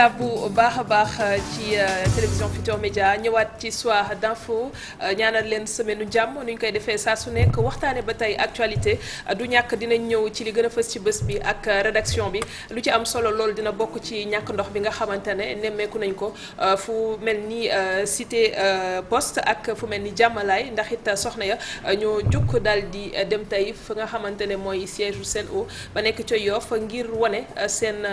ziar bu baax a baax ci télévision Futurs Médias ñëwaat ci soir d'info ñaanal leen semaine jàmm nu ñu koy defee saa su nekk waxtaane ba tey actualité du ñàkk dinañ ñëw ci li gën a fës ci bés bi ak rédaction bi lu ci am solo loolu dina bokk ci ñàkk ndox bi nga xamante ne nemmeeku nañ ko fu mel ni cité poste ak fu mel ni jàmmalaay ndax it soxna ya ñoo jukk daal di dem tey fa nga xamante ne mooy siège u Sen'Eau ba nekk ca Yoff ngir wane seen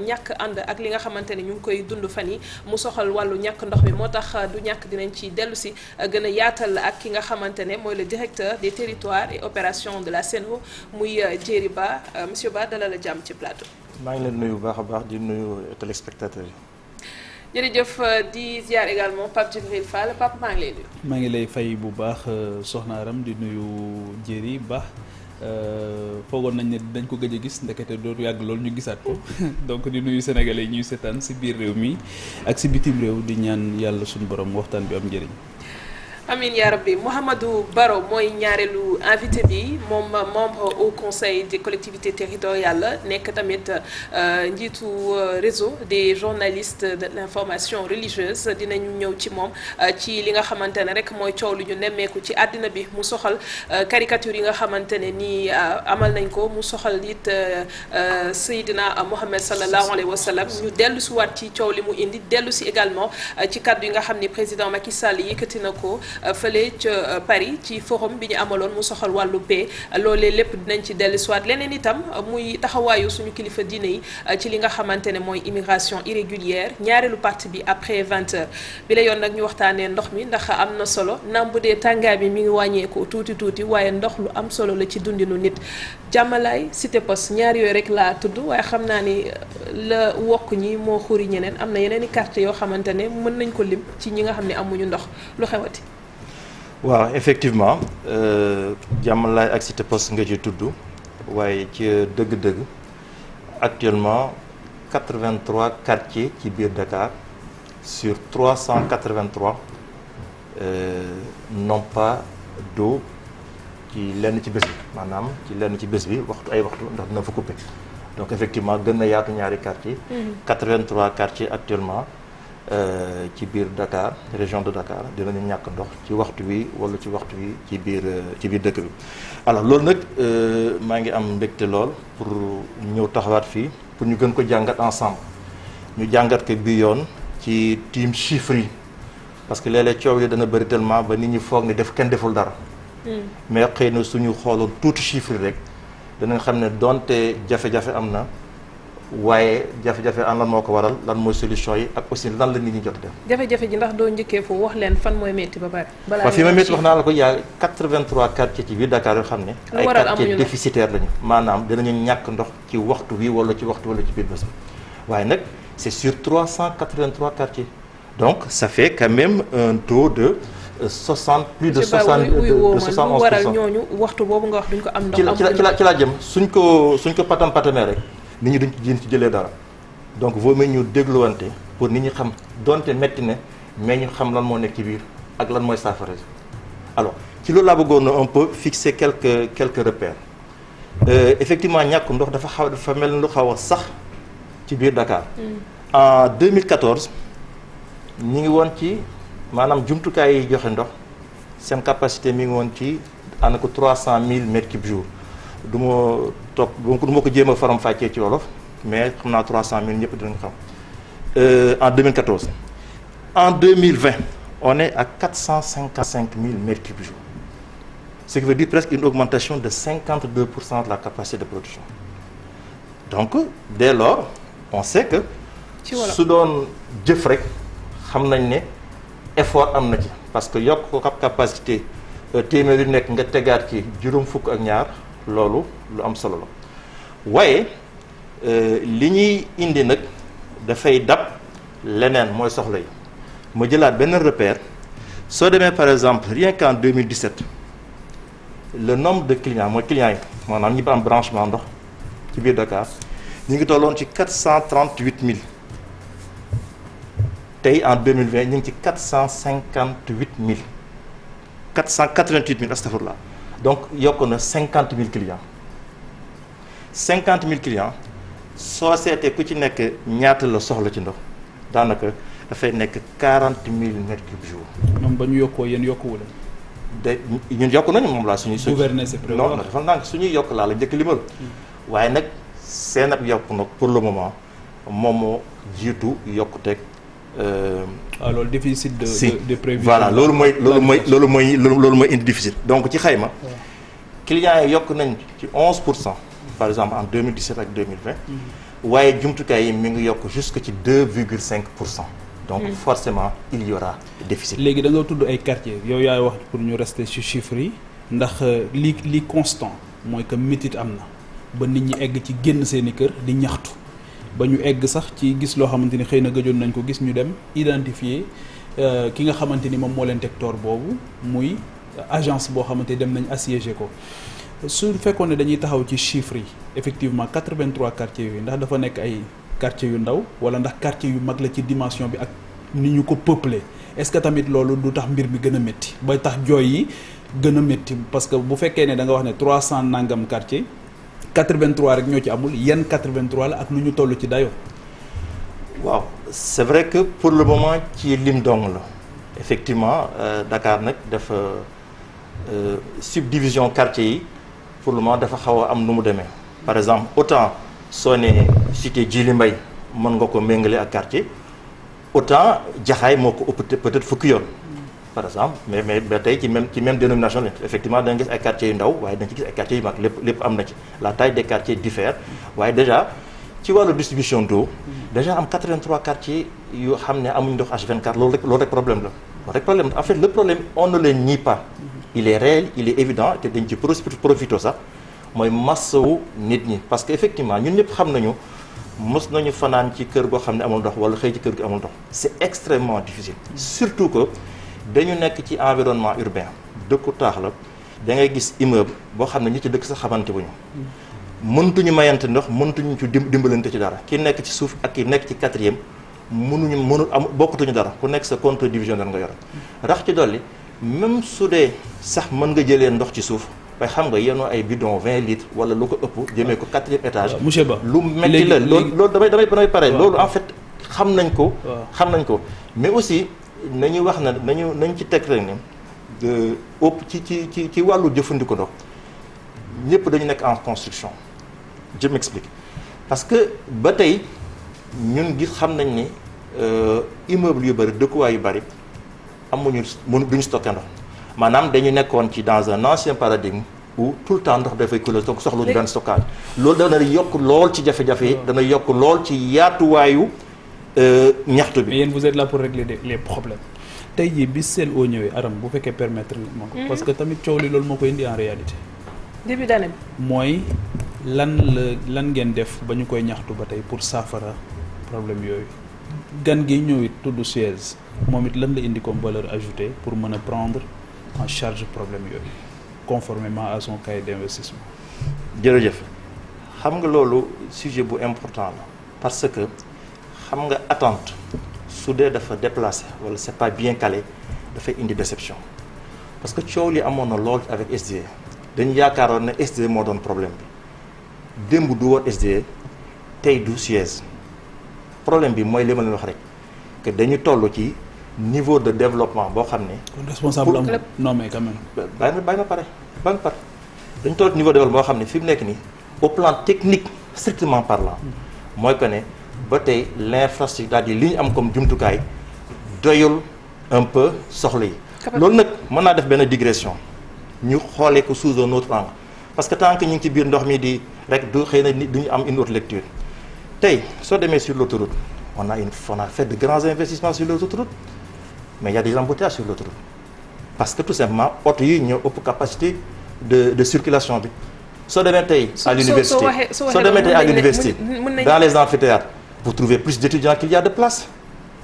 ñàkk ànd ak li nga xamante ne ñu ngi koy dund fan yi mu soxal wàllu ñàkk ndox mi moo tax du ñàkk dinañ ci dellu si gën a yaatal ak ki nga xamante ne mooy le directeur des territoires et opérations de la Sen'Eau muy Djery Ba monsieur Ba dalal a jàmm ci plateau. maa ngi leen nuyu bu baax a baax di nuyu téléspectateurs yi. jërëjëf di ziar également Pape Djibril Fall Pape maa ngi lay nuyu. maa ngi lay fay bu baax soxna Aram di nuyu Djery Ba. foogoon nañ ne dañ ko gëj a gis ndekete dootu yàgg loolu ñu gisaat ko donc di nuyu sénégalais yi ñuy seetaan ci biir réew mi ak ci bitim réew di ñaan yàlla suñu borom waxtaan bi am njëriñ. Amin yaa rabbi Mouhamadou Baro mooy ñaareelu invité bi moom membre au conseil des collectivités territoriales nekk tamit njiitu réseau des journalistes de l'information religieuse dinañu ñëw ci moom ci li nga xamante ne rek mooy coow lu ñu nemmeeku ci àddina bi mu soxal caricature yi nga xamante ne nii amal nañ ko mu soxal it Seydina Mohamed sallallahu alayhi wa sallam ñu dellu si waat ci coow li mu indi dellu si également ci kaddu yi nga xam ni président Macky Sall yëkkati na ko fële ca Paris ci forum bi ñu amaloon mu soxal wàllu paix loolee lépp dinañ ci dellu siwaat leneen itam muy taxawaayu suñu kilifa diine yi ci li nga xamante ne mooy immigration irrégulière ñaareelu partie bi après 20h bi la yoon nag ñu waxtaanee ndox mi ndax am na solo naam bu dee tàngaay bi mi ngi wàññeeku tuuti waaye ndox lu am solo la ci dundinu nit jàmmalaay cité poste ñaar yooyu rek laa tudd waaye xam naa ni la wokk ñi moo xuri ñeneen am na yeneen i quartier yoo xamante ne mën nañ ko lim ci ñi nga xam ne amuñu ndox lu xewati. waaw effectivement jàmmalaay ak cité poste nga ci tudd waaye ci dëgg-dëgg actuellement 83 quartiers ci biir Dakar sur 383 n'ont pas d'eau ci lenn ci bés bi maanaam ci lenn ci bés bi waxtu ndax dina fa coupé donc effectivement gën na yaatu ñaari quartiers 83 quartiers actuellement ci biir Dakar région de Dakar dinañu ñàkk ndox ci waxtu wi wala ci waxtu wi ci biir dëkk bi alors loolu nag maa ngi am mbégte lool pour ñëw taxawaat fii pour ñu gën ko jàngat ensemble ñu jàngat ko bi yoon ci team chiffres yi parce que léeg-léeg coow yi dana bëri tellement ba nit ñi foog ni kenn deful dara mais xëy na suñu xooloon tuuti chiffres yi rek danañ xam ne donte jafe-jafe am na waaye jafe-jafe an lan moo ko waral lan mooy solution yi ak aussi lan la nit ñi jot def jafe-jafe ji ndax doo njëkkee foofu wax leen fan mooy métti ba pare waaw fi ma métti wax naa la ko yaa 83 quartiers ci biir Dakar yoo xam ne ay quartiers déficitaires lañu maanaam dinañu ñàkk ndox ci waxtu wi wala ci biir bés bi waaye nag c'est sur 383 quartiers donc ça fait quand même un taux de 60 plus de 60 de 71%. lu waral ñooñu waxtu boobu nga wax duñ ko am ndox ci la jëm suñ ko patamee rek nit ñi duñ ci jëlee dara donc vaut mieux ñu dégluwante pour nit ñi xam donte metti ne mais ñu xam lan moo nekk ci biir ak lan mooy saafara alors ci loolu laa bëggoon un peu fixer quelques repères effectivement ñàkk ndox dafa mel ni lu xaw a sax ci biir Dakar. En 2014 ñi ngi woon ci maanaam jumtukaay yi joxe ndox seen capacité mi ngi woon ci daanaka 300 000 mètres cubes jour. du ma ko jéem a faram-fàccee ci wolof mais xam naa 300 000 ñëpp dinañ xam en 2014 en 2020 on est à 455 000 mètres cubes jour ce qui veut dire presque une augmentation de 52% de la capacité de production donc dès lors on sait que su doon jëf rek xam nañ ne effort am na ci parce que yokk ko capacité téeméer yu nekk nga tegaat ci juróom fukk ak ñaar loolu lu am solo la waaye li ñuy indi nag dafay dab leneen mooy soxla yi ma jëlaat benn repère soo demee par exemple rien qu'en 2017 le nombre de clients mooy clients yi maanaam ñi ba am branchement ndox ci biir Dakar ñu ngi tolloon ci 438 000 tey en 2020 ñu ngi ci 458 000 488 000 astafurlah donc yokk na 50 000 clients 50 000 clients soo seetee ku ci nekk ñaata la soxla ci ndox daanaka dafay nekk 40 000 mètres cubes jour. ñoom ba ñu yokkoo yéen yokkuwu leen. de ñun yokk nañu moom laa suñuy. gouverner c'est prévoir non dafa naan suñuy yokk laa la njëkk limal. waaye nag seen ab yokk nag pour le moment moom moo jiitu yokkuteeg. loolu déficit de de prévision. voilà loolu mooy indi déficit donc ci xayma. clients yi yokk nañ ci 11% par exemple en 2017 ak 2020. waaye jumtukaay yi mi ngi yokk jusque ci 2,5%. donc forcément il y aura déficit. léegi da nga tudd ay quartiers yow yaay wax pour ñu rester ci chiffres yi ndax li constant mooy que métit am na ba nit ñi egg ci génn seeni kër di ñaxtu ba ñu egg sax ci gis loo xamante ni xëy na gëjoon nañ ko gis ñu dem identifier ki nga xamante ni moom moo leen teg toor boobu muy agence boo xamante dem nañ assiéger ko su fekkoon ne dañuy taxaw ci chiffres yi effectivement 83 quartiers yooyu ndax dafa nekk ay quartiers yu ndaw wala ndax quartiers yu mag la ci dimension bi ak ni ñu ko peuplé est-ce que tamit loolu du tax mbir mi gën a métti ba tax jooy yi gën a métti parce que bu fekkee ne da nga wax ne 300 nangam quartier 83 rek ñoo ci amul yan 83 la ak nu ñu toll ci dayoo. waaw c'est vrai que pour le moment ci lim dong la effectivement Dakar nag dafa subdivision quartier yi pour le moment dafa xaw a am nu mu demee par exemple autant soo nee cité Djily Mbaye mën nga ko méngale ak quartier autant Jaxaay moo ko ëpp peut-être fukki yoon par exemple mais ba tey ci même dénomination la effectivement da nga gis ay quartiers yu ndaw waaye da nga ci gis ay quartiers yu mag lépp am na ci la taille des quartiers diffère waaye déjà ci wàllu distribution d'eau déjà am 83 quartiers yoo xam ne amuñ ndox H24 loolu rek problème la en fait le problème on ne le nie pas il est réel il est évident te dañ ci profité sax mooy massawu nit ñi parce que effectivement ñun ñëpp xam nañu mës nañu fanaan ci kër goo xam ne amul ndox wala xëy ci kër gi amul ndox c'est extrêmement difficile surtout que dañu nekk ci environnement urbain dëkku taax la da ngay gis immeuble boo xam ne ñi ci dëkk sax xamante wuñu mëntuñu mayante ndox mëntuñu ci dimbalante ci dara ki nekk ci suuf ak ki nekk ci quatrième mënul am bokkatuñu dara ku nekk sa compte divisionnaire nga yore rax ci dolli même su dee sax mën nga jëlee ndox ci suuf waaye xam nga yenoo ay bidon 20 litres wala lu ko ëpp jëmee ko 4e étage. monsieur Ba lu metti la loolu damay pare loolu en fait xam nañ ko. mais aussi nañu wax na nañ ci teg rek ne ci wàllu jëfandiku ndox ñëpp dañu nekk en construction je m'explique parce que ba tey ñun gis xam nañ ni immeuble yu bëri dëkkuwaay yu bëri duñu stocké ndox. maanaam dañu nekkoon ci dans un ancien paradigme où tout le temps ndox dafay couler donc soxluñu benn stockage loolu dana yokk lool ci jafe-jafe yi dana yokk lool ci yaatuwaayu ñaxtu bi. mais yéen vous êtes là pour régler les problèmes tey jii bi Sen'Eau ñëwee Aram bu fekkee permettre nga ko parce que tamit coow li loolu moo koy indi en réalité. début d'année mooy lan ngeen def ba ñu koy ñaxtu ba tey pour saafara problème yooyu gan gi ñëw it tudd Suez moom it lan la indi comme valeur ajoutée pour mën a prendre en charge problème yooyu conformément à son cahier d'investissement. jërëjëf xam nga loolu sujet bu important la parce que xam nga attente su dee dafa déplacé wala c'est pas bien calé dafay indi déception parce que coow li amoon na lool avec SDE dañu yaakaaroon ne SDE moo doon problème bi démb du woon SDE tey du Suez problème bi mooy li ma leen wax rek que dañu toll ci niveau de développement boo xam ne. kon responsable am non mais quand même. bàyyi ma pare dañu toll ci niveau de développement boo xam ne fi mu nekk nii au plan technique strictement parlant mooy que ne ba tey l'infrastructure c'est-à-dire li ñu am comme jumtukaay doyul un peu soxla yi. loolu nag mën naa def benn digression ñu xoolee ko sous un autre angle parce que tant que ñu ngi ci biir ndox mi di rek du xëy na du ñu am une autre lecture tey soo demee sur l'autoroute on a fait de grands investissements sur l'autoroute mais il y a des embouteillages sur l'autoroute parce que tout simplement oto yi ñoo ëpp capacité de circulation bi soo demee tey à l'université dans les amphithéâtres vous trouvez plus d'étudiants qu'il y a de places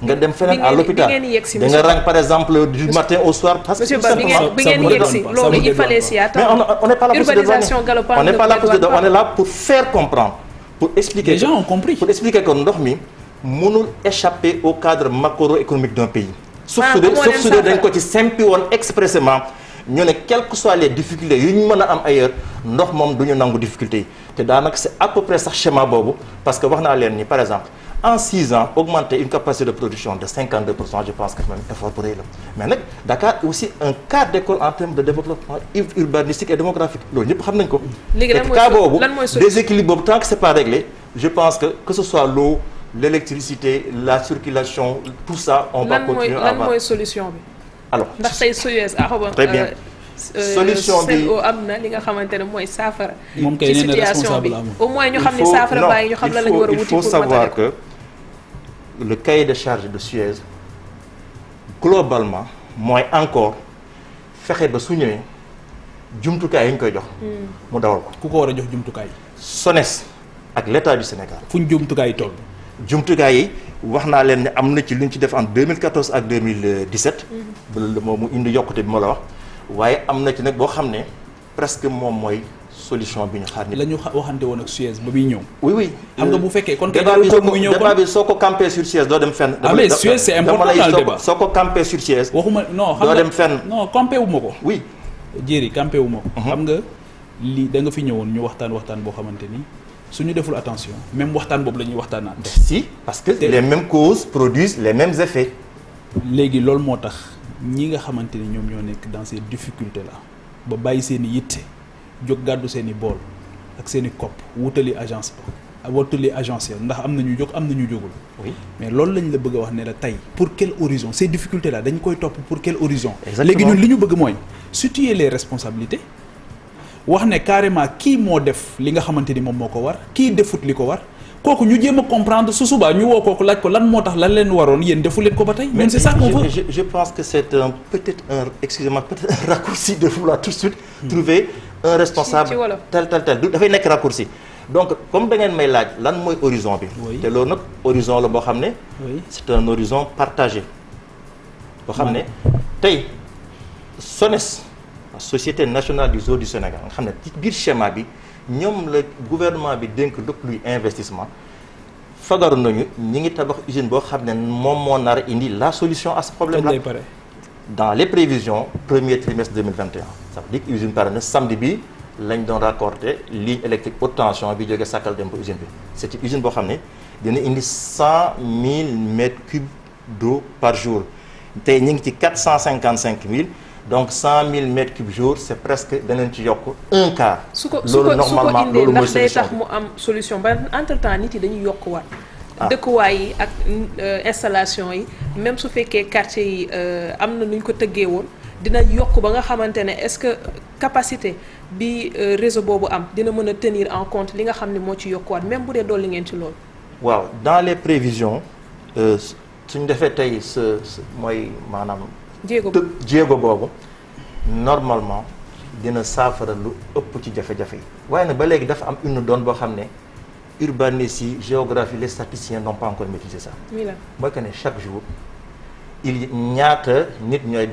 nga dem feneen à l'hôpital da nga rang par exemple du matin au soir parce que monsieur Ba bi ngeen yegsi loolu il fallait s'y attendre. mais on n'est pas là pour se urbanisation galopante on n'est pas là pour se on est là pour faire comprendre pour expliquer les gens ont compris pour expliquer que ndox mi mënul échapper au cadre macroéconomique d'un pays sauf su dee dañ ko ci simpi woon expressément ñu ne quelles que soient les difficultés yu ñu mën a am ailleurs ndox moom du ñu nangu difficultés yi te daanaka c'est à peu près sax schéma boobu parce que wax naa leen ni par exemple en 6 ans augmenter une capacité de production de 52%, je pense que même effort bu rëy la mais nag Dakar est aussi un quart d'école en termes de développement urbanistique et démographique loolu ñëpp xam nañ ko. léegi te cas boobu déséquilibre boobu tant que c'est pas réglé je pense que ce soit l'eau l'électricité la circulation tout ça on va continuer à avoir lan mooy solution bi. alors ndax tey Suez très bien solution bi Sen'Eau am na li nga xamante ne mooy saafara. moom kay ci nee na situation bi responsable au moins ñu xam ne saafara baa ngi ñu xam la lañu war a wuti il faut savoir que le cahier de charge de Suez globalement mooy encore fexe ba su ñëwee jumtukaay yi ñu koy jox. mu dawal ko. ku ko war a jox jumtukaay. SONES ak l'État du Sénégal. fu ñu jumtukaay toll. jumtukaay yi wax naa leen ne am na ci lu ñu ci def en 2014 ak 2017. ba mu indi yokkute bi ma la wax. waaye am na ci nag boo xam ne presque moom mooy solution bi ñu xaar ni la ñu waxante woon ak Suez ba muy ñëw. oui oui. xam nga bu fekkee kon kay débat bi soo ko campé sur Suez doo dem fenn. ah mais Suez c'est important dans le débat soo ko campé sur Suez. waxuma non xam doo nga dem fenn. non campé wu ma ko. oui. jéeri campé wu ma ko. xam nga lii da nga fi ñëwoon ñu waxtaan boo xamante ni suñu deful attention même waxtaan boobu la ñuy waxtaanaat. si parce que les mêmes causes produisent les mêmes effets. léegi loolu moo tax ñi nga xamante ni ñoom ñoo nekk dans ces difficultés là ba bàyyi seen i yitte jóg gàddu seen i bool ak seen i kopp wutali agence ba wutali agence ya ndax am na ñu jóg am na ñu jógul. oui mais loolu lañ la bëgg a wax ne la tey pour quel horizon ces difficultés là dañ koy topp pour quel horizon. exactement léegi ñun li ñu bëgg mooy situer les responsabilités wax ne carrément kii moo def li nga xamante ni moom moo ko war kii defut li ko war. kooku ñu jéem a comprendre su subaa ñu woo kooku laaj ko lan moo tax lan leen waroon yéen defu leen ko ba tey. mais c'est ça qu'on veut. je pense que c'est peut-être un raccourci de vouloir tout de suite trouver un responsable tel dafay nekk raccourci donc comme da ngeen may laaj lan mooy horizon bi. te loolu nag horizon la boo xam ne. c'est un horizon partagé. boo xam ne tey SONES la Société nationale des eaux du Sénégal nga xam ne ci biir schéma bi. ñoom la gouvernement bi dénk lépp luy investissement fagaru nañu ñi ngi tabax usine boo xam ne moom moo nar a indi la solution à ce problème là dans les prévisions premier trimestre 2021 ça veut dire que usine pare na samedi bi lañ doon raccorder ligne électrique haute tension bi jógee Sakal dem ba usine bi c'est une usine boo xam ne dina indi 100 000 mètres cubes d'eau par jour tey ñu ngi ci 455 000 donc 100 000 mètres cubes jour c'est presque danañ ci yokk un quart. loolu normalement loolu mooy solution ndax day tax mu am solution ba entre temps nit yi dañuy yokkuwaat. dëkkuwaay yi ak installation yi même su fekkee quartier yi am na nu ñu ko tëggee woon dina yokk ba nga xamante ne est-ce que capacité bi réseau boobu am dina mën a tenir en compte li nga xam ne moo ci yokkuwaat même bu dee dolli ngeen ci loolu. waaw dans les prévisions suñ defee tey mooy maanaam. jéego boobu normalement dina saafara lu ëpp ci jafe-jafe yi waaye nag ba léegi dafa am une donne boo xam ne urbanistes yi géographie les statisticiens n'ont pas encore maîtrisé ça. mooy que ne chaque jour ñaata nit ñooy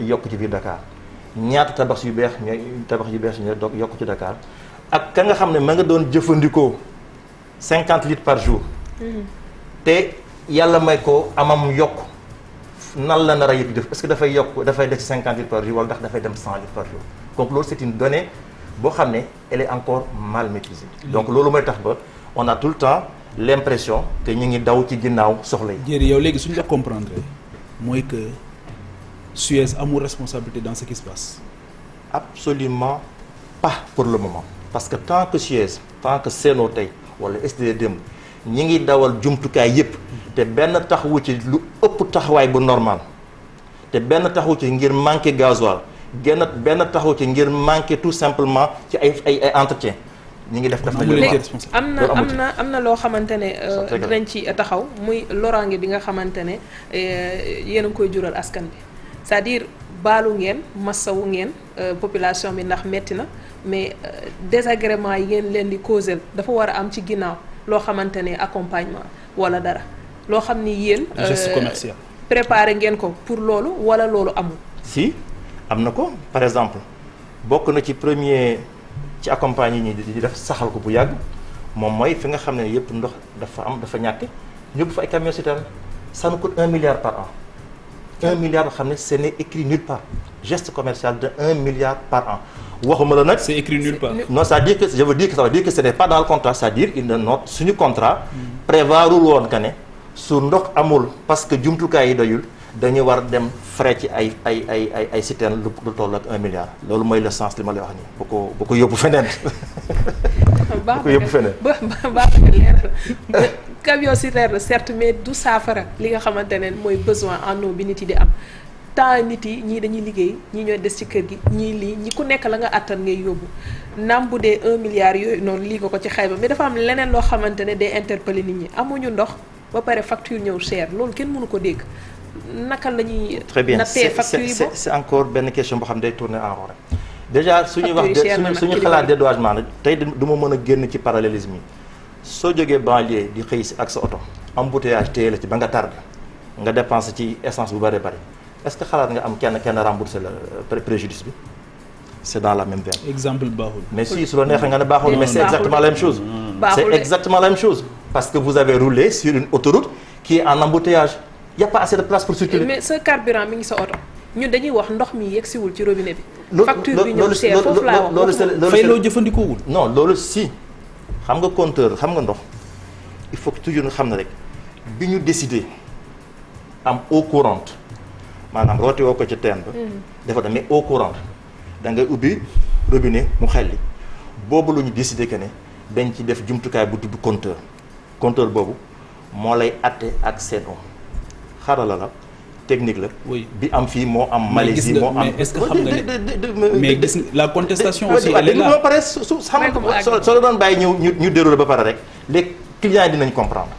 yokk ci biir Dakar ñaata tabax yu beex ñooy yokk ci Dakar ak ka nga xam ne ma nga doon jëfandikoo 50 litres par jour. te yàlla may ko amam yokk. nan la nar a yëg def est-ce que dafay yokk dafay def ci 50 litres par jour wala ndax dafay dem 100 litres par jour donc loolu c'est une donnée boo xam ne elle est encore mal maîtrisée. donc loolu mooy tax ba on a tout le temps l'impression que ñu ngi daw ci ginnaaw soxla yi. jërëjëf yow léegi suñu la comprendre mooy que Suez amul responsabilité dans ce qui se passe. absolument pas pour le moment parce que tant que Suez tant que Sen'Eau tey wala SDE démb ñi ngi dawal jumtukaay yépp te benn taxawu ci lu ëpp taxawaay bu normal te benn taxawu ci ngir manquer gasoil benn taxawu ci ngir manquer tout simplement ci ay entretien ñi ngi def na am na loo xamante ne dinañ ci taxaw muy loraange bi nga xamante ne yéen a ngi koy jural askan bi c'est-à-dire baalu ngeen massawu ngeen population bi ndax metti na mais désagrément yi ngeen leen di causer dafa war a am ci ginnaaw loo xamante ne accompagnement wala dara loo xam ni yéen. geste commercial. préparé ngeen ko pour loolu wala loolu amul. si am na ko par exemple bokk na ci premier ci accompagner ñi di def saxal ko bu yàgg moom mooy fi nga xam ne yëpp ndox dafa ñàkk ñëpp fa ay camions citernes ça nous coûte 1 milliard par an 1 milliard boo xam ne ce n'est écrit nulle part geste commercial de 1 milliard par an waxuma la nag. c'est écrit nulle part. non c'est-à-dire que je veux dire que ça veut dire que ce n'est pas dans le contrat c'est-à-dire il ne note suñu contrat. prévoirul woon que ne su ndox amul parce que jumtukaay yi doyul dañu war dem frais ci ay citernes lu toll ak 1 milliard loolu mooy le sens li ma lay wax nii bu ko yóbbu feneen. bu ko yóbbu feneen baax na leeral camion citerne certes mais du saafara li nga xamante ne mooy besoin en eau bi nit yi di am. temps nit yi ñii dañuy liggéey ñii ñooy des ci kër gi ñii lii ñi ku nekk la nga àttan ngay yóbbu naam bu dee 1 milliard yooyu noonu lii nga ko ci xayma mais dafa am leneen loo xamante ne day interpeller nit ñi amuñu ndox ba pare facture ñëw cher loolu kenn mënu ko dégg naka la ñuy. très bien nattee facture yi c'est encore benn question boo xam ne day tourner en rond déjà suñuy wax suñu xalaat dédommagement nag tey du ma mën a génn ci parallélisme yi soo jógee banlieue di xëy si ak sa oto embouteillage téye la ci ba nga tardé nga dépensé ci essence bu bari bari est-ce que xalaat nga am kenn remboursé la préjudice bi c'est dans la même veine. exemple baaxul. mais si su la neexee nga ne baaxul mais c'est exactement la même chose. c'est exactement la même chose. parce que vous avez roulé sur une autoroute qui est en embouteillage y a pas assez de place pour circuler. mais sa carburant mi ngi sa oto ñun dañuy wax ndox mi yegsiwul ci robinet bi. facture bi ñëw cher foofu laa wax fay loo jëfandikoowul. non loolu si xam nga compteur xam nga ndox il faut que toujours nga xam ne rek bi ñu décider am eau courante. maanaam rooti woo ko ci teen ba dafa dem mais eau courante da ngay ubbi robinet mu xelli boobu lu ñu décidé que ne dañ ci def jumtukaay bu tudd compteur boobu moo lay atte ak seen eau xarala la technique la bi am fii moo am Malaisie moo am mais est-ce que xam nga ne mais gis la contestation aussi elle est là ba pare su xam nga soo la doon bàyyi ñu déroulé ba pare rek les clients yi dinañ comprendre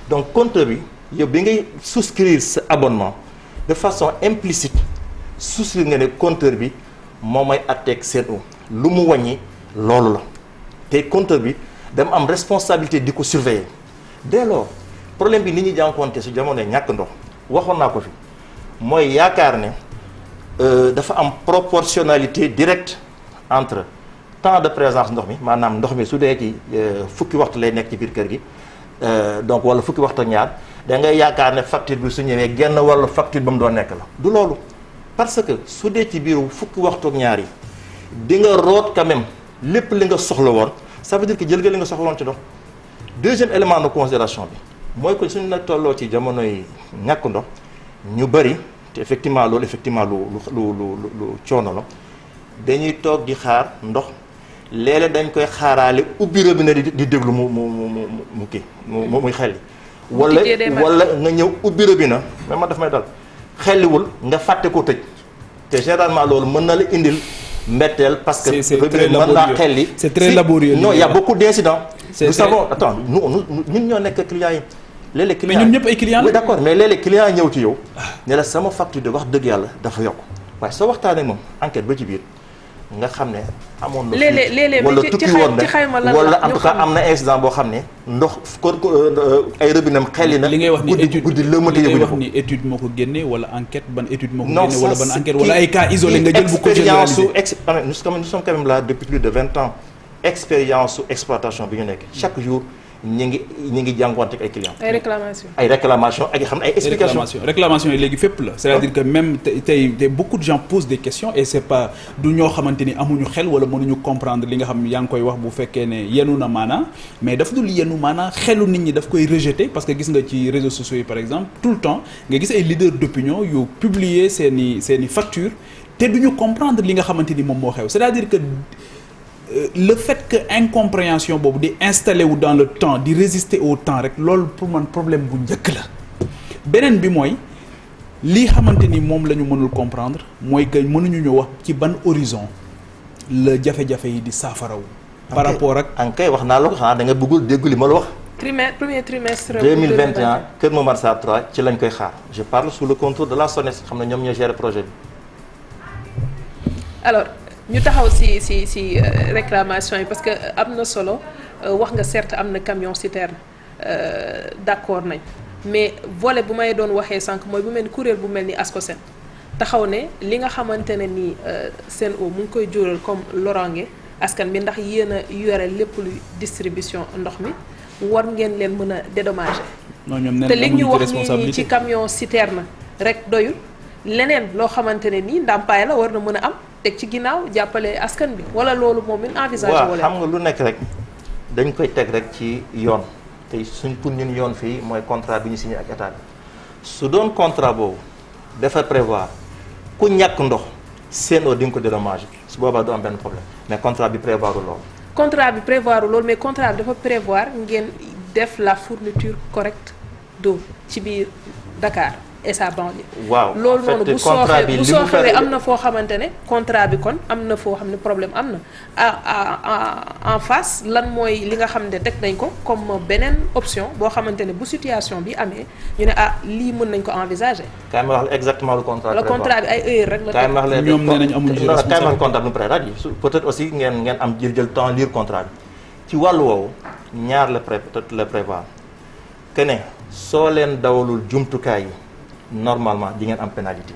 donc compteur bi yow bi ngay souscrire sa abonnement de façon implicite souscrire nga ne compteur bi moo may atteeg seen eau lu mu wàññi loolu la te compteur bi dama am responsabilité di ko surveiller dès lors problème bi ni ñuy jànkuwante su jamono ñàkk ndox waxoon naa ko fi mooy yaakaar ne dafa am proportionnalité directe entre temps de présence ndox mi maanaam ndox mi su dee ci fukki waxtu lay nekk ci biir kër gi donc wala fukki waxtu ak ñaar da ngay yaakaar ne facture bi su ñëwee genn wala facture ba mu doon nekk la du loolu parce que su dee ci biiru fukki waxtu ak ñaar yi di nga root quand même lépp li nga soxla woon ça veut dire que jël nga li nga soxla woon ci ndox deuxième élément de considération bi mooy que suñu nag tolloo ci jamono yi ñàkk ndox ñu bëri te effectivement loolu effectivement lu coono la dañuy toog di xaar ndox léeg-léeg dañ koy xaaraale ubbi robinet di déglu mu kii muy xel yi wala nga ñëw ubbi robinet mais man daf may dal xelliwul nga fàtte ko tëj te généralement loolu mën na la indil mbetteel parce que robinet mën naa xelli c'est très laborieux non il y a beaucoup d'incidents nous savons attends ñun ñoo nekk clients yi léeg-léeg clients mais ñun ñëpp ay clients oui d'accord mais léeg-léeg client ñëw ci yow ne la sama facture de wax dëgg yàlla dafa yokk waaye soo waxtaanee moom enquête ba ci biir nga xam ne amoon na léeg-léeg wala tukki woon ne wala en tout cas am na incident boo xam ne ndox ko ay robinet xelli na li ngay wax ni étude guddi lëmate li ngay yëguñu wax ko ni étude moo ko génne wala enquête ban étude moo ko non génne wala ban enquête wala ay cas isolé nga jël bu ko généraliser nous sommes quand même là depuis plus de 20 ans expérience su exploitation bi ñu nekk chaque jour ñi ngi jànkuwante ak ay clients. ay réclamations ak xam ne ay explications. réclamation yi léegi fépp la. c'est-à-dire que même tey beaucoup de gens posent des questions et c'est pas du ñoo xamante ni amuñu xel wala mënuñu comprendre li nga xam yaa ngi koy wax bu fekkee ne yenu na maanaa mais daf dul yenu maanaa xelu nit ñi daf koy rejeter parce que gis nga ci réseaux sociaux yi par exemple tout le temps nga gis ay leaders d'opinion yu publier seeni factures te duñu comprendre li nga xamante ni moom moo xew c'est-à-dire que. Le fait que incompréhension boobu di installé wu dans le temps di résister au temps rek loolu pour man problème bu njëkk la beneen bi mooy lii xamante ni moom la ñu mënul comprendre mooy que mënuñu ñu wax ci ban horizon la jafe-jafe yi di saafarawu par rapport ak an kay wax naa la ko xanaa da nga bëggul déggu li ma la wax premier trimestre 2021 Kër Momar Sarr 3 ci lañ koy xaar je parle sous le contrôle de la SONES xam ne ñoom ñoo gérer projet bi alors ñu taxaw ci réclamation yi parce que am na solo wax nga certes am na camion citerne d'accord nañ mais volet bu may doon waxee sànq mooy bu mel ni kuréel bu mel ni ASCOSEN taxaw ne li nga xamante ne ni Sen'Eau mu ngi koy jural comme loraange askan bi ndax yéen a yore lépp luy distribution ndox mi war ngeen leen mën a dédommager. non ñoom te li ñu wax nii ci camion citerne rek doyul leneen loo xamante ne nii ndàmpaay la war na mën a am. teg ci ginnaaw jàppale askan bi wala loolu moom it envisagé waaw wala xam nga lu nekk rek dañ koy teg rek ci yoon te suñ pour ñun yoon fii mooy contrat bi ñu signé ak état bi su doon contrat boobu dafa prévoir ku ñàkk ndox CNO di nga ko dédommagé su boobaa du am benn problème mais contrat bi prévoir loolu. contrat bi prévoir loolu mais contrat bi dafa prévoir ngeen def la fourniture correcte d'eau ci biir Dakar et sa banlieue. waaw loolu noonu bu sooxewee am na foo xamante ne contrat bi kon am na foo xam ne problème am na en face lan mooy li nga xam ne teg nañ ko comme beneen option boo xamante ne bu situation bi amee ñu ne lii mën nañ ko envisager. kaay ma wax la exactement le contrat. le contrat bi ay heure rek la. kaay ma wax la ñoom nee nañ amuñu responsabilité kaay ma wax le contrat bi mu prévoir peut-être aussi ngeen am jël temps lire contrat bi ci wàllu woowu ñaar la prévoir que ne soo leen dawalul jumtukaay yi. normalement di ngeen am pénalité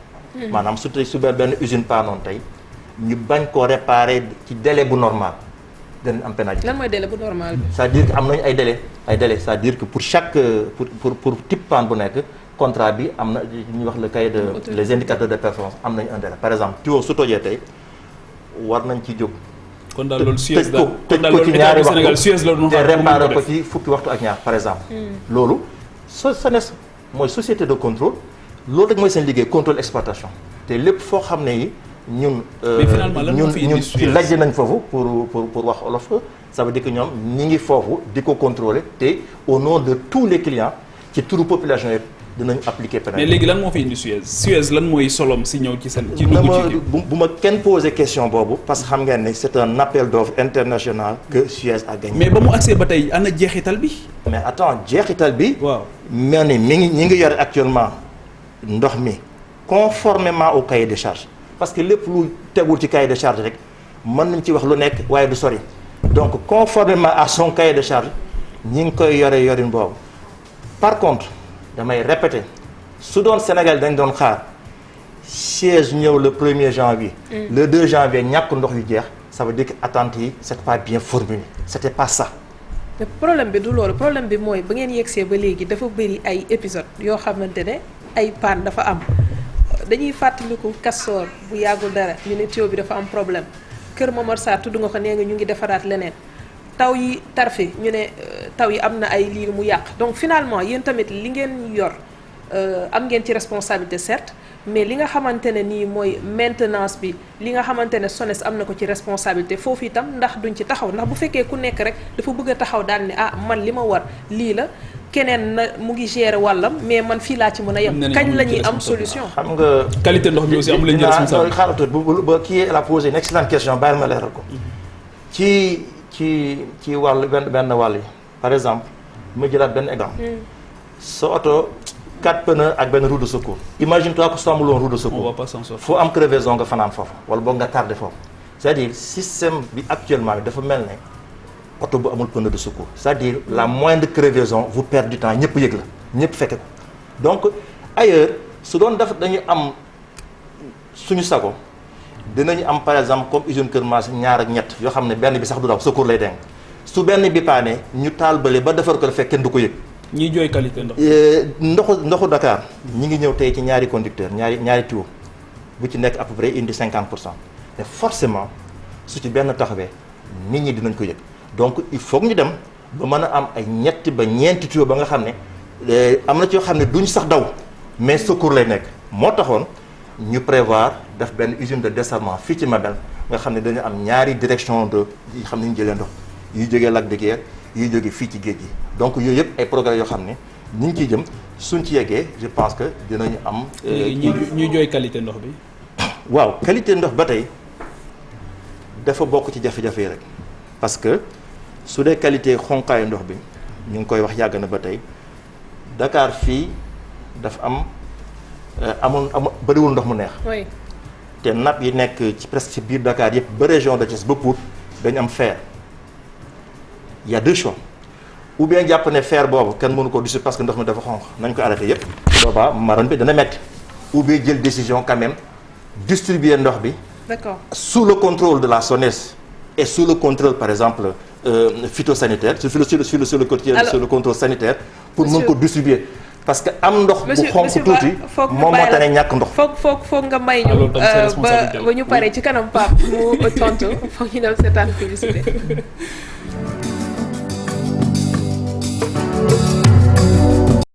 maanaam su benn usine paanoon tey ñu bañ koo réparer ci délai bu normal danañ am pénalité. lan mooy délai bu normal bi. c'est-à-dire que am nañu ay délai c'est-à-dire que pour chaque pour type panne bu nekk contrat bi am na ñuy wax le cahier de les indicateurs de performance am nañu un délai par exemple tuyau su tojee tey war nañ ci jóg. kon daal loolu Suez tëj ko ci ñaari waxtu te réparer ko ci fukki waxtu ak ñaar par exemple. loolu SONES mooy société de contrôle. loolu rek mooy seen liggéey contrôle exploitation te lépp foo xam ne yi ñun. ñun ci lajj nañ foofu pour wax olof ça veut dire que ñoom ñi ngi foofu di ko contrôler te au nom de tous les clients ci turu population yëpp dinañ appliquer pénalité. mais léegi lan moo fi indi Suez lan mooy solom si ñëw ci seen. ci dugg ci bu ma kenn posé question boobu parce que xam ngeen ne c'est un appel d'offres international que Suez a gagné. mais ba mu accès ba tey ana jeexital bi. mais attends jeexital bi. waaw mel ni ñi ngi yore actuellement. ndox mi conformément au cahier de charge parce que lépp lu tegul ci cahier de charge rek mën nañ ci wax lu nekk waaye du sori donc conformément à son cahier de charge ñi ngi koy yorin boobu par contre damay répéter su doon Sénégal dañ doon xaar siège ñëw le 1er janvier le 2 janvier ñàkk ndox yu jeex ça veut dire que attentes yi c'est pas bien formulé c'était pas ça. mais problème bi du loolu problème bi mooy ba ngeen yegsee ba léegi dafa bëri ay épisodes yoo xamante ne ay panne dafa am dañuy fàttaliku Castor bu yàggul dara ñu ne tuyau bi dafa am problème Kër Momar Sarr tudd nga ko nee nga ñu ngi defaraat leneen taw yi tarfi ñu ne taw yi am na ay lii mu yàq donc finalement yéen tamit li ngeen yor am ngeen ci responsabilité certes mais li nga xamante ne nii mooy maintenance bi li nga xamante ne SONES am na ko ci responsabilité foofu itam ndax duñ ci taxaw ndax bu fekkee ku nekk rek dafa bëgg a taxaw daal ne man li ma war lii la keneen na mu ngi gérer wàllam mais man fii laa ci mën a yem. kañ la ñuy am solution. xam nga qualité ndox mi aussi amul la ñuy responsable. xaaral ba kii elle a posé une excellente question bàyyi ma leeral ko. ci wàll benn wàll yi par exemple ma jëlaat benn exemple. sa oto 4 pneus ak benn roue de secours. imagine toi que soo amuloon roue de secours. on va pas s'en sortir. foo am crevaison nga fanaan foofu wala boog nga tardé foofu c'est-à-dire système bi actuellement bi dafa mel ne. oto bu amul pneu de secours c'est-à-dire la moindre crevaison vous perdez du temps ñëpp yëg la ñëpp fekke ko donc ailleurs su doon dañu am suñu sago dinañu am par exemple comme usine Kër Maas ñaar ak ñett yoo xam ne benn bi sax du daw secours lay denk su benn bi paane ñu taal bële ba defar ko fekk kenn du ko yëg. ñiy jooy qualité ndoxu Dakar ñi ngi ñëw tey ci ñaari conducteur ñaari tuyau bu ci nekk à peu près indi 50% mais forcément su ci benn taxawee nit ñi dinañ ko yëg. donc il faut que ñu dem ba mën a am ay ñetti ba ñeenti tuyau ba nga xam ne am na ci yoo xam ne duñ sax daw mais secours lay nekk moo taxoon ñu prévoir def benn usine de dessalement fii ci Mabel nga xam ne dañu am ñaari direction de yi xam ne ñu jëlee ndox yuy jógee lac de Guiers yuy jógee fii ci géej gi donc yooyu yëpp ay progrès yoo xam ne ñu ngi ciy jëm suñ ci yeggee je pense que dinañu am. ñuy jooy qualité ndox bi. waaw qualité ndox ba tey dafa bokk ci jafe-jafe yi rek parce que. su dee qualité xonkaayu ndox bi ñu ngi koy wax yàgg na ba tey Dakar fii dafa amul bëriwul ndox mu neex. oui te nappe yi nekk ci presque ci biir Dakar yëpp ba région de Thiès ba Pout dañu am fer il y a deux choix ou bien jàpp ne fer boobu kenn mënu ko disu parce que ndox mi dafa xonq nañ ko arrêté yëpp. boobaa marron bi dana metti ou bien jël décision quand même distribuer ndox bi. d'accord sous le contrôle de la SONES et sous le contrôle par phytosanitaire sur le contrôle sanitaire pour mën ko distribuer parce que am ndox bu xonk tuuti foog moom moo tane ñàkk ndox. foog nga may ñu ba ñu paree ci kanam Pape mu tontu foog ñu dem seetaan publicité.